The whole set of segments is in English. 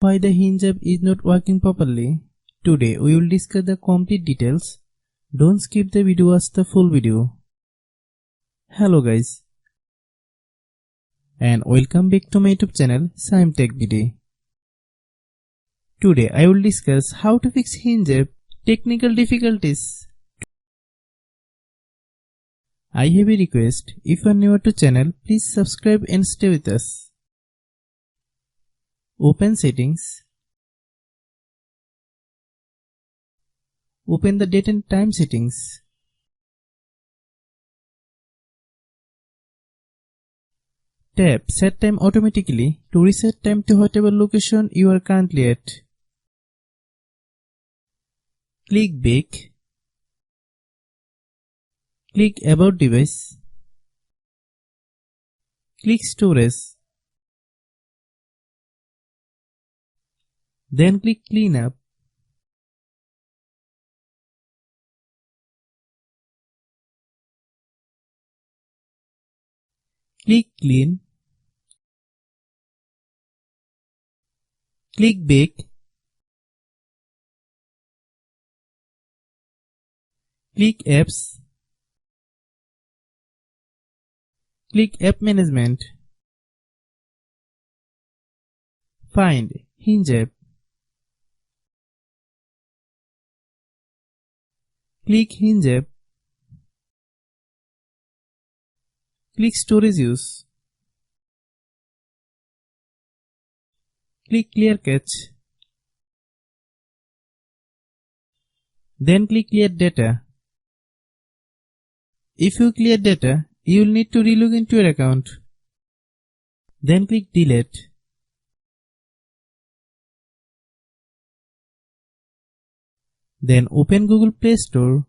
Why the Hinge app is not working properly? Today we will discuss the complete details. Don't skip the video, watch the full video. Hello guys, and welcome back to my YouTube channel Shaem Tech Video. Today I will discuss how to fix Hinge app technical difficulties. I have a request. If you are new to channel, please subscribe and stay with us. Open settings. Open the date and time settings. Tap set time automatically to reset time to whatever location you are currently at. Click back. Click about device. Click storage. Then click clean up. Click clean. Click back. Click apps. Click app management. Find Hinge app. Click Hinge app. Click storage use. Click clear cache. Then click clear data. If you clear data, you will need to relog into your account. Then click delete. Then open Google Play Store.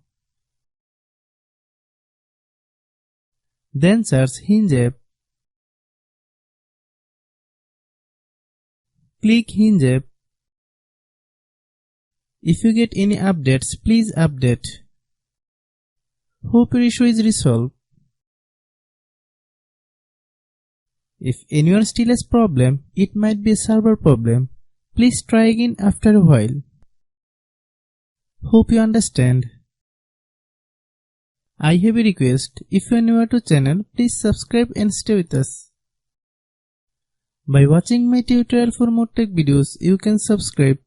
Then search Hinge app. Click Hinge app. If you get any updates, please update. Hope your issue is resolved. If anyone still has problem, it might be a server problem. Please try again after a while. Hope you understand. I have a request. If you are new to channel, please subscribe and stay with us. By watching my tutorial for more tech videos, you can subscribe.